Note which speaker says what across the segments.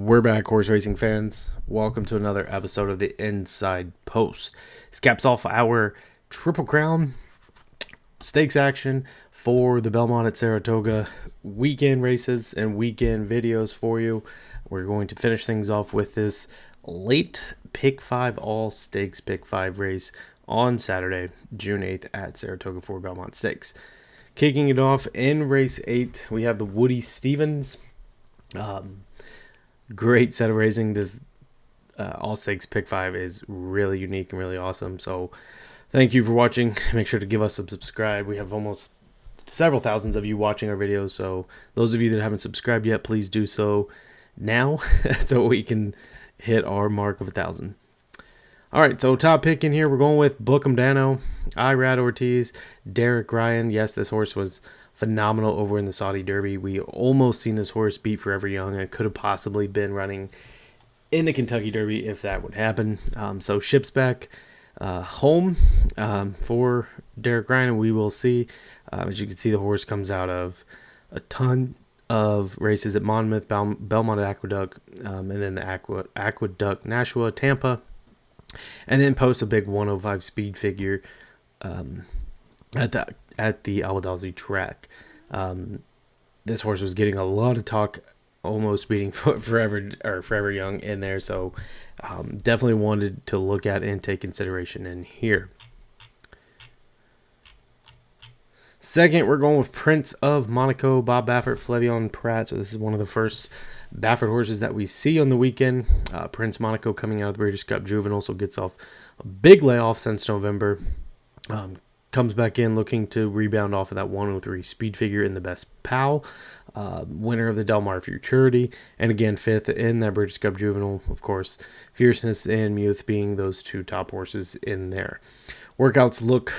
Speaker 1: We're back, horse racing fans. Welcome to another episode of the Inside Post. This caps off our Triple Crown stakes action for the Belmont at Saratoga weekend races and weekend videos for you. We're going to finish things off with this late Pick 5 All Stakes Pick 5 race on Saturday, June 8th at Saratoga for Belmont Stakes. Kicking it off in race 8, we have the Woody Stevens. Great set of racing. This All Stakes Pick 5 is really unique and really awesome. So thank you for watching. Make sure to give us a subscribe. We have almost several thousands of you watching our videos. So those of you that haven't subscribed yet, please do so now so we can hit our mark of 1,000. All right, so top pick in here, we're going with Book 'em Dano, Irad Ortiz, Derek Ryan. Yes, this horse was phenomenal over in the Saudi Derby. We almost seen this horse beat Forever Young. It could have possibly been running in the Kentucky Derby if that would happen. So ships back home for Derek Ryan, and we will see. As you can see, the horse comes out of a ton of races at Monmouth, Belmont Aqueduct, and then the Aqueduct, Nashua, Tampa, and then post a big 105 speed figure at the Al-Wadalzi track. This horse was getting a lot of talk, almost beating Forever Young in there, so definitely wanted to look at and take consideration in here. Second, we're going with Prince of Monaco, Bob Baffert, Flevion Pratt. So this is one of the first Baffert horses that we see on the weekend. Prince Monaco coming out of the Breeders' Cup Juvenile, so gets off a big layoff since November. Comes back in looking to rebound off of that 103 speed figure in the Best Pal. Winner of the Del Mar Futurity. And again, fifth in that Breeders' Cup Juvenile. Of course, Fierceness and Muth being those two top horses in there. Workouts look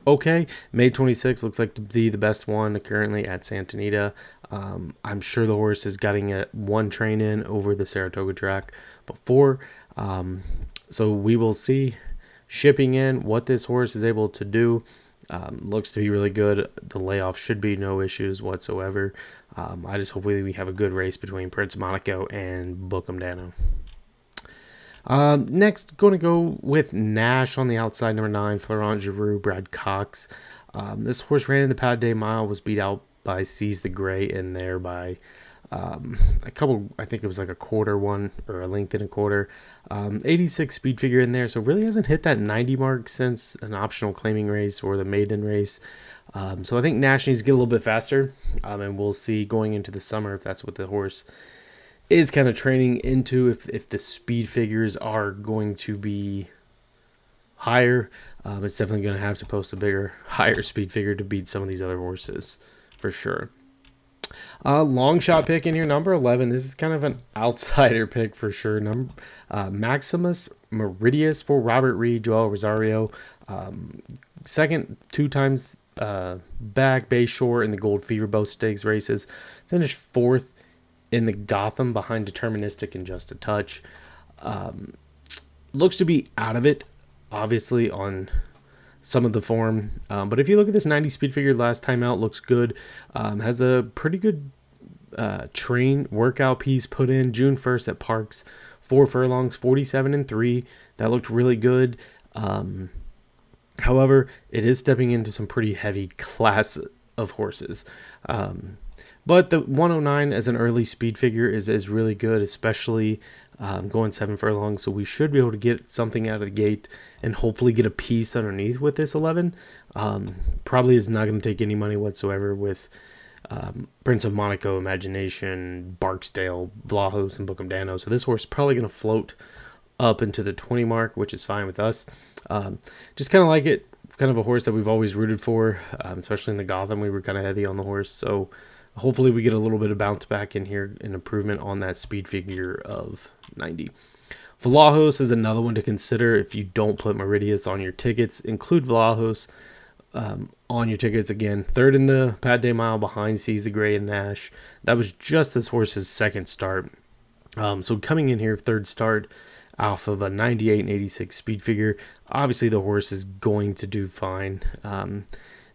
Speaker 1: okay. May 26 looks like to be the best one currently at Santa Anita. I'm sure the horse is getting one train in over the Saratoga track before. So we will see shipping in what this horse is able to do. Looks to be really good. The layoff should be no issues whatsoever. I just hopefully we have a good race between Prince Monaco and Book 'em Dano. Next, going to go with Nash on the outside, number 9, Florent Giroux, Brad Cox. This horse ran in the Pad Day Mile, was beat out by Seize the Gray in there by a couple, I think it was like a quarter one or a length and a quarter. 86 speed figure in there, so really hasn't hit that 90 mark since an optional claiming race or the maiden race. So I think Nash needs to get a little bit faster, and we'll see going into the summer if that's what the horse is kind of training into, if the speed figures are going to be higher. It's definitely going to have to post a higher speed figure to beat some of these other horses for sure. Long shot pick in here, number 11. This is kind of an outsider pick for sure. Maximus Meridius for Robert Reed, Joel Rosario. Second 2 times back, Bayshore in the Gold Fever Boat Stakes races. Finished 4th in the Gotham behind Deterministic and Just a Touch. Looks to be out of it, obviously, on some of the form. But if you look at this 90 speed figure last time out, looks good. Has a pretty good train workout piece put in June 1st at Parks. 4 furlongs, 47-3. That looked really good. However, it is stepping into some pretty heavy class of horses. But the 109 as an early speed figure is really good, especially going 7 furlongs. So we should be able to get something out of the gate and hopefully get a piece underneath with this 11. Probably is not going to take any money whatsoever with Prince of Monaco, Imagination, Barksdale, Vlahos, and Book 'em Dano. So this horse is probably going to float up into the 20 mark, which is fine with us. Just kind of like it. Kind of a horse that we've always rooted for, especially in the Gotham. We were kind of heavy on the horse. So hopefully we get a little bit of bounce back in here, an improvement on that speed figure of 90. Vlahos is another one to consider if you don't put Meridius on your tickets. Include Vlahos on your tickets. Again, 3rd in the Pad Day Mile behind Seize the Gray and Nash. That was just this horse's 2nd start. So coming in here, 3rd start off of a 98 and 86 speed figure. Obviously the horse is going to do fine,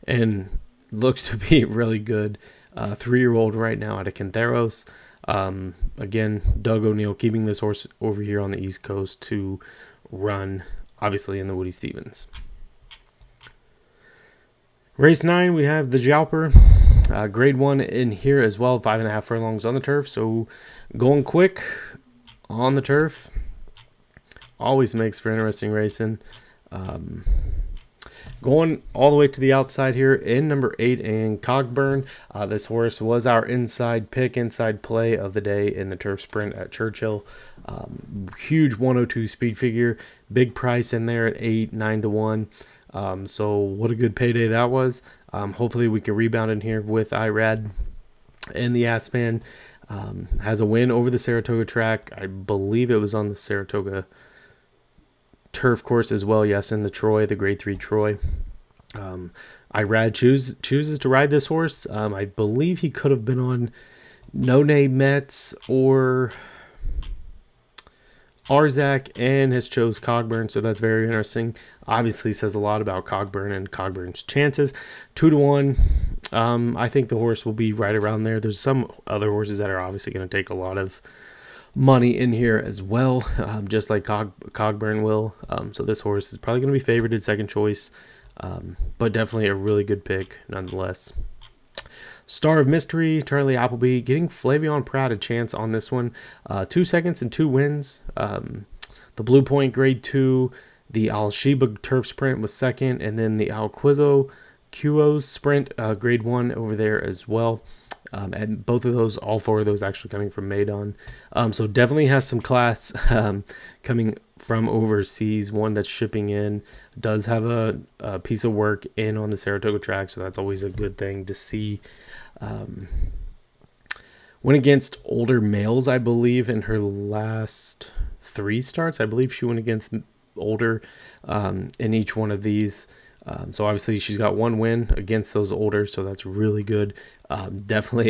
Speaker 1: and looks to be really good. 3-year-old right now out of Quinteros. Again, Doug O'Neill keeping this horse over here on the East Coast to run, obviously, in the Woody Stevens. Race 9, we have the Jalper. Grade 1 in here as well, 5.5 furlongs on the turf. So going quick on the turf always makes for interesting racing. Going all the way to the outside here in number 8 in Cogburn. This horse was our inside play of the day in the turf sprint at Churchill. Huge 102 speed figure, big price in there at 9 to 1. So what a good payday that was. Hopefully we can rebound in here with Irad. And the Assman has a win over the Saratoga track. I believe it was on the Saratoga turf course as well. Yes, in the Troy, the grade 3 Troy. Irad chooses to ride this horse. I believe he could have been on No Name Mets or Arzak and has chose Cogburn, so that's very interesting. Obviously says a lot about Cogburn and Cogburn's chances. 2 to 1. I think the horse will be right around there. There's some other horses that are obviously going to take a lot of money in here as well, just like Cogburn will. So this horse is probably going to be favored in second choice, but definitely a really good pick nonetheless. Star of Mystery, Charlie Appleby, getting Flavion Pratt a chance on this one. 2 seconds and 2 wins. The Blue Point grade 2, the Al Sheba turf sprint was second, and then the Al Quos sprint grade 1 over there as well. And both of those, all 4 of those actually coming from Maidon. So definitely has some class coming from overseas. One that's shipping in does have a piece of work in on the Saratoga track, so that's always a good thing to see. Went against older males, I believe, in her last 3 starts. I believe she went against older in each one of these. So obviously she's got 1 win against those older, so that's really good. Definitely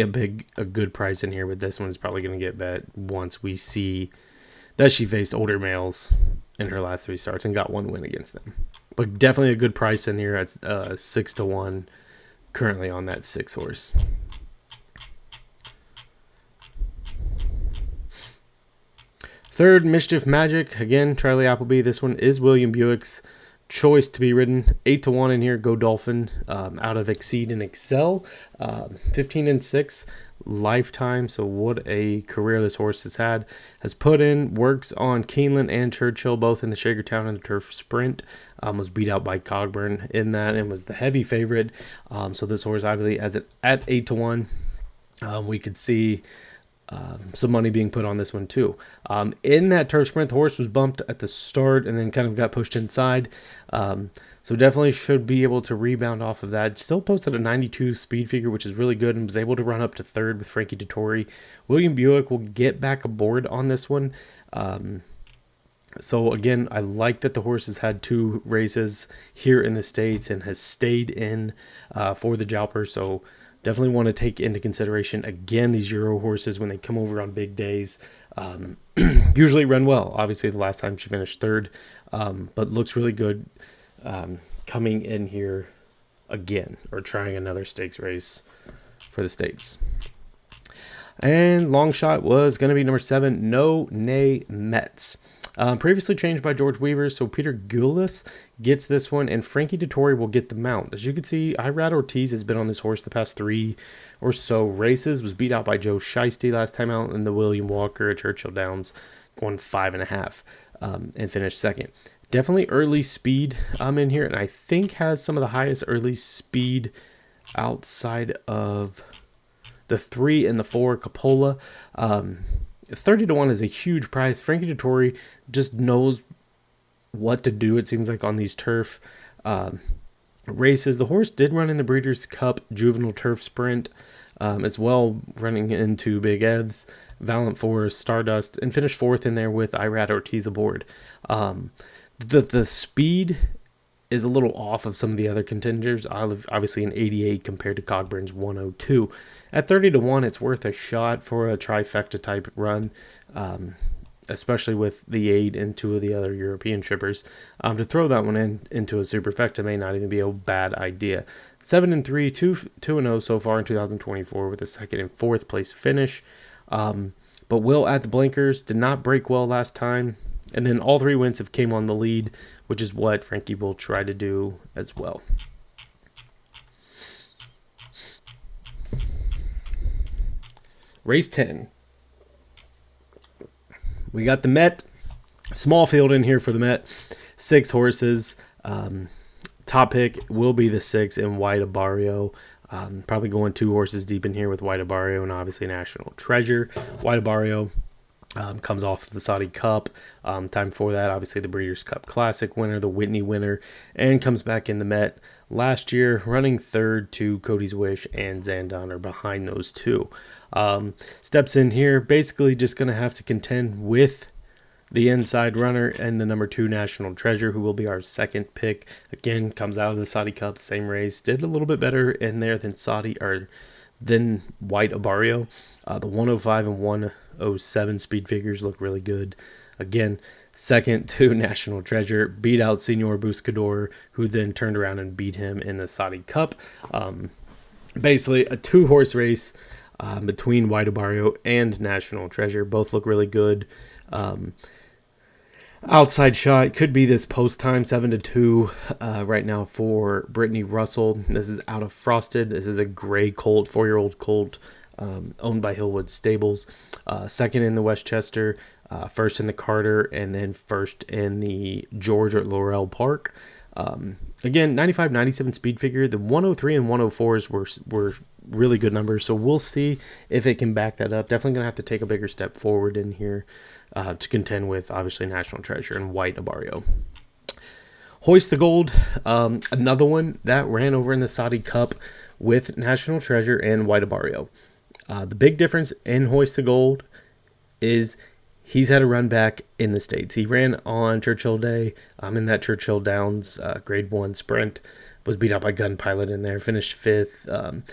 Speaker 1: a good price in here, but this one's probably going to get bet once we see that she faced older males in her last 3 starts and got 1 win against them. But definitely a good price in here at 6 to 1 currently on that 6 horse. Third, Mischief Magic. Again, Charlie Appleby. This one is William Buick's choice to be ridden. 8 to 1 in here. Go Dolphin out of Exceed and Excel. 15 and 6 lifetime. So what a career this horse has had. Has put in works on Keeneland and Churchill, both in the Shakertown and the turf sprint. Was beat out by Cogburn in that and was the heavy favorite. So this horse obviously at 8 to 1. We could see some money being put on this one too. In that turf sprint, the horse was bumped at the start and then kind of got pushed inside. So definitely should be able to rebound off of that. Still posted a 92 speed figure, which is really good, and was able to run up to third with Frankie Dettori. William Buick will get back aboard on this one. So again, I like that the horse has had 2 races here in the States and has stayed in for the Jalper. So definitely want to take into consideration, again, these Euro horses when they come over on big days. Usually run well. Obviously, the last time she finished third, but looks really good coming in here again or trying another stakes race for the States. And long shot was going to be number 7, No Nay Mets. Previously changed by George Weaver, so Peter Goulas gets this one, and Frankie Dettori will get the mount. As you can see, Irad Ortiz has been on this horse the past 3 or so races, was beat out by Joe Shiesty last time out in the William Walker at Churchill Downs, going 5.5, and finished second. Definitely early speed in here, and I think has some of the highest early speed outside of the 3 and the 4, Coppola. 30 to 1 is a huge price. Frankie Dettori just knows what to do, it seems like, on these turf races. The horse did run in the Breeders' Cup Juvenile Turf Sprint as well, running into Big Evs, Valiant Force, Stardust, and finished 4th in there with Irad Ortiz aboard. The speed is a little off of some of the other contenders. Obviously an 88 compared to Cogburn's 102. At 30 to 1, it's worth a shot for a trifecta type run, especially with the 8 and 2 of the other European shippers. To throw that one into a superfecta may not even be a bad idea. 7 and 3, 2-0 so far in 2024 with a 2nd and 4th place finish. But Will at the blinkers did not break well last time. And then all 3 wins have came on the lead, which is what Frankie will try to do as well. Race 10. We got the Met. Small field in here for the Met. 6 horses. Top pick will be the 6 in White Barrio. Probably going 2 horses deep in here with White Barrio and obviously National Treasure. White Barrio comes off the Saudi Cup. Time before that, obviously the Breeders' Cup Classic winner, the Whitney winner, and comes back in the Met last year, running third to Cody's Wish and Zandon are behind those 2. Steps in here, basically just going to have to contend with the inside runner and the number 2 National Treasure, who will be our second pick. Again, comes out of the Saudi Cup, same race. Did a little bit better in there than White Barrio. The 105 and 107 speed figures look really good. Again, second to National Treasure. Beat out Senor Buscador, who then turned around and beat him in the Saudi Cup. Basically, a 2-horse race between White Barrio and National Treasure. Both look really good. Outside shot could be this post time 7-2 right now for Brittany Russell. This is out of Frosted. This is a gray colt, 4-year-old colt, owned by Hillwood Stables. Second in the Westchester, first in the Carter, and then first in the George at Laurel Park. Again, 95, 97 speed figure. The 103 and 104s were really good numbers, so we'll see if it can back that up. Definitely going to have to take a bigger step forward in here to contend with, obviously, National Treasure and White Barrio. Hoist the Gold, another one that ran over in the Saudi Cup with National Treasure and White Barrio. The big difference in Hoist the Gold is he's had a run back in the States. He ran on Churchill Day in that Churchill Downs grade 1 sprint. Was beat out by Gun Pilot in there. Finished 5th,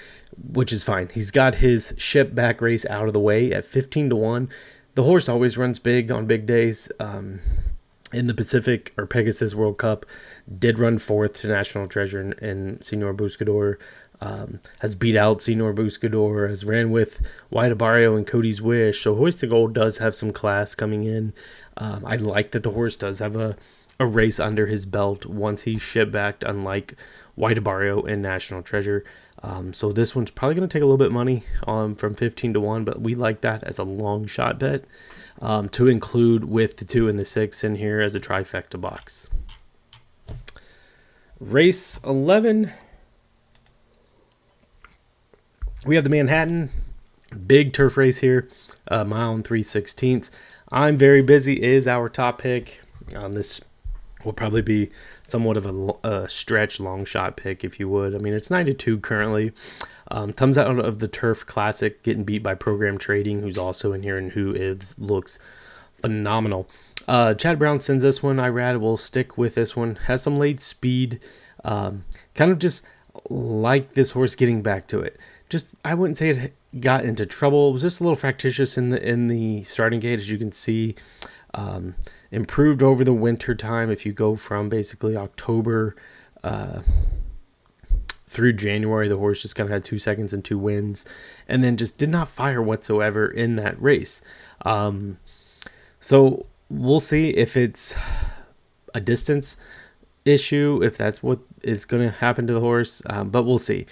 Speaker 1: which is fine. He's got his ship back race out of the way at 15-1. The horse always runs big on big days. In the Pacific or Pegasus World Cup, did run 4th to National Treasure and Senor Buscador. Has beat out Senor Buscador, has ran with White Barrio and Cody's Wish. So Hoist the Gold does have some class coming in. I like that the horse does have a race under his belt once he's ship backed, unlike White Barrio and National Treasure. So this one's probably going to take a little bit of money from 15-1, but we like that as a long shot bet to include with the 2 and the 6 in here as a trifecta box. Race 11. We have the Manhattan, big turf race here, mile and 3/16. I'm Very Busy is our top pick. This will probably be somewhat of a stretch long shot pick, if you would. I mean, it's 9-2 currently. Comes out of the Turf Classic, getting beat by Program Trading, who's also in here and looks phenomenal. Chad Brown sends this one. Irad will stick with this one. Has some late speed. Kind of just like this horse getting back to it. Just, I wouldn't say it got into trouble. It was just a little factitious in the starting gate, as you can see. Improved over the winter time. If you go from basically October through January, the horse just kind of had 2 seconds and 2 wins, and then just did not fire whatsoever in that race. So we'll see if it's a distance issue, if that's what is going to happen to the horse, but we'll see.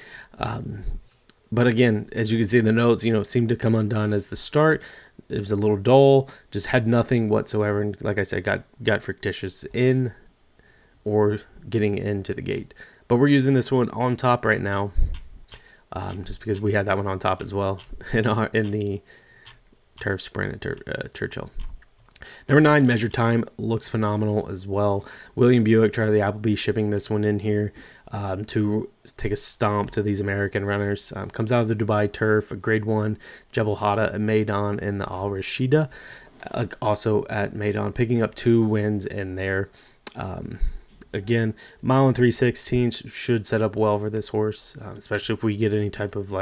Speaker 1: But again, as you can see in the notes, seemed to come undone as the start. It was a little dull, just had nothing whatsoever. And like I said, got fictitious in or getting into the gate. But we're using this one on top right now, just because we had that one on top as well in the turf sprint at Churchill. Number 9, Measure Time, looks phenomenal as well. William Buick, Charlie Appleby shipping this one in here to take a stomp to these American runners. Comes out of the Dubai Turf, a grade 1, Jebel Hada at Maidan in the Al Rashida. Also at Maidan, picking up 2 wins in there. Again, mile and 3/16 should set up well for this horse, especially if we get any type of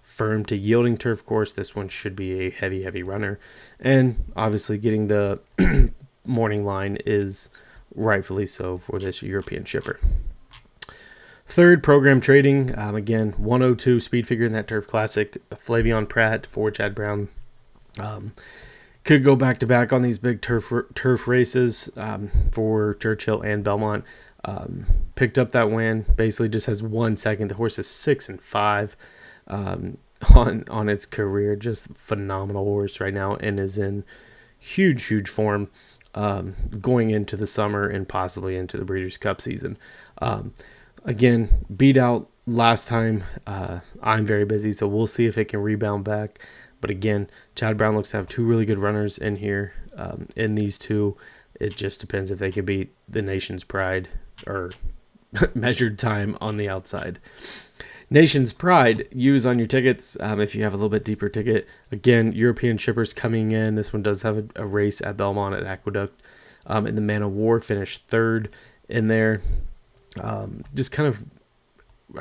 Speaker 1: firm to yielding turf course. This one should be a heavy runner, and obviously getting the morning line is rightfully so for this European shipper. Third, Program Trading, again 102 speed figure in that Turf Classic. Flavion Pratt for Chad Brown Could go back to back on these big turf races for Churchill and Belmont. Picked up that win. Basically, just has 1 second. The horse is 6-5 on its career. Just phenomenal horse right now, and is in huge form going into the summer and possibly into the Breeders' Cup season. Again, beat out last time. I'm very busy, so we'll see if it can rebound back. But again, Chad Brown looks to have 2 really good runners in here. In these 2, it just depends if they can beat the Nation's Pride or measured time on the outside. Nation's Pride, use on your tickets if you have a little bit deeper ticket. Again, European shippers coming in. This one does have a race at Belmont at Aqueduct. In the Man of War, finished 3rd in there. Just kind of,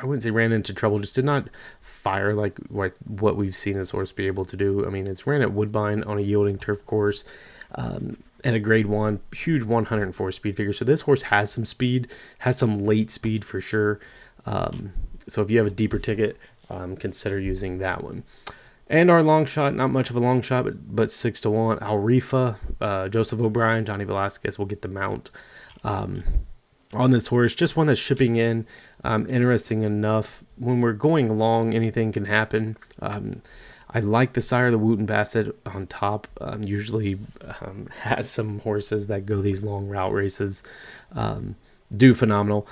Speaker 1: I wouldn't say ran into trouble, just did not fire like what we've seen this horse be able to do. I mean, it's ran at Woodbine on a yielding turf course and a grade 1, huge 104 speed figure. So this horse has some speed, has some late speed for sure. So if you have a deeper ticket, consider using that one. And our long shot, not much of a long shot, but 6-1. Alrifa, Joseph O'Brien, Johnny Velasquez will get the mount on this horse. Just one that's shipping in. Interesting enough, when we're going long, anything can happen. I like the sire, the Wooten Bassett on top. Usually has some horses that go these long route races. Do phenomenal.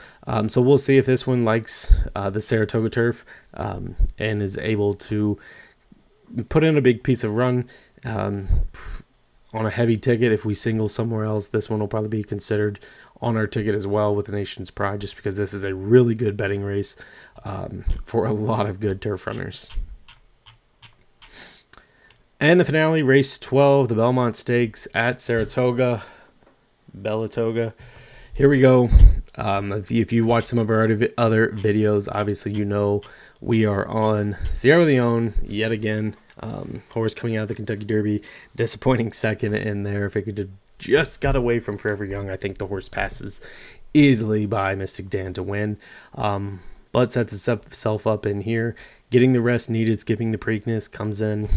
Speaker 1: So we'll see if this one likes the Saratoga turf and is able to put in a big piece of run on a heavy ticket. If we single somewhere else, this one will probably be considered on our ticket as well with the Nation's Pride, just because this is a really good betting race for a lot of good turf runners. And the finale, race 12, the Belmont Stakes at Saratoga, Belatoga. Here we go. If you watch some of our other videos, obviously you know we are on Sierra Leone yet again. Horse coming out of the Kentucky Derby, disappointing second in there. If it could have just got away from Forever Young, I think the horse passes easily by Mystic Dan to win. But sets itself up in here, getting the rest needed, skipping the Preakness, comes in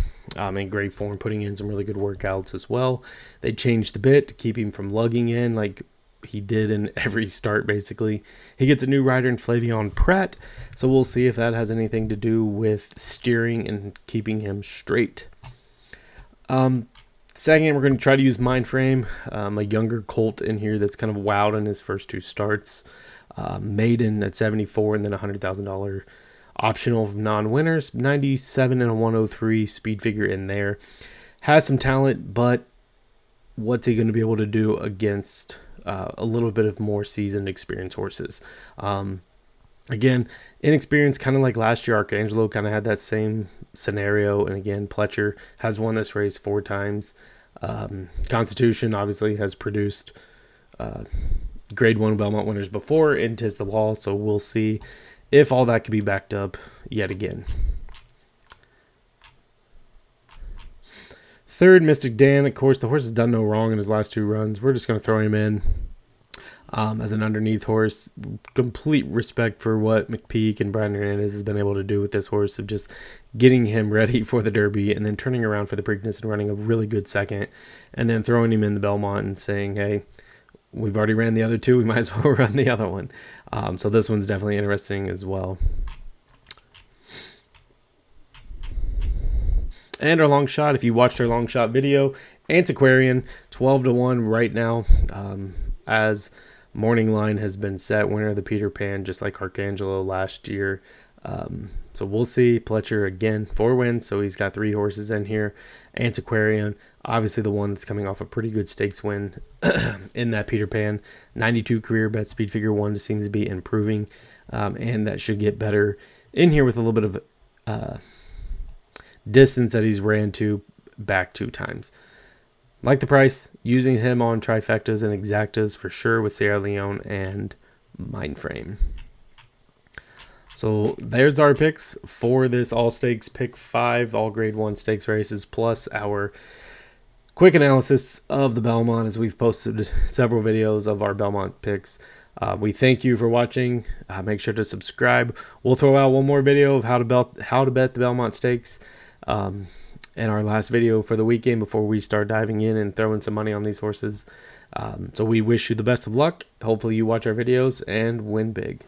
Speaker 1: great form, putting in some really good workouts as well. They changed the bit to keep him from lugging in like he did in every start, basically. He gets a new rider in Flavion Pratt, so we'll see if that has anything to do with steering and keeping him straight. Second, we're going to try to use Mind Frame, a younger colt in here that's kind of wowed in his first 2 starts. Maiden at 74 and then $100,000 optional non-winners, 97 and a 103 speed figure in there. Has some talent, but what's he going to be able to do against a little bit of more seasoned experienced horses? Again, inexperienced, kind of like last year. Arcangelo kind of had that same scenario, and again, Pletcher has won this race 4 times. Constitution obviously has produced grade 1 Belmont winners before, and 'tis the law, so we'll see if all that can be backed up yet again. Third, Mystic Dan. Of course, the horse has done no wrong in his last 2 runs. We're just going to throw him in as an underneath horse. Complete respect for what McPeak and Brian Hernandez has been able to do with this horse, of just getting him ready for the Derby and then turning around for the Preakness and running a really good second, and then throwing him in the Belmont and saying, hey, we've already ran the other 2, we might as well run the other one. So this one's definitely interesting as well. And our long shot, if you watched our long shot video, Antiquarian, 12-1 right now, as morning line has been set, winner of the Peter Pan, just like Arcangelo last year. So we'll see. Pletcher again, 4 wins, so he's got 3 horses in here. Antiquarian, obviously the one that's coming off a pretty good stakes win in that Peter Pan. 92 career bet, speed figure 1 seems to be improving, and that should get better in here with a little bit of distance that he's ran to back 2 times. Like the price, using him on trifectas and exactas for sure with Sierra Leone and Mindframe. So there's our picks for this all stakes pick 5, all grade 1 stakes races, plus our quick analysis of the Belmont, as we've posted several videos of our Belmont picks. We thank you for watching. Make sure to subscribe. We'll throw out one more video of how to bet the Belmont Stakes. and our last video for the weekend before we start diving in and throwing some money on these horses. So we wish you the best of luck. Hopefully you watch our videos and win big.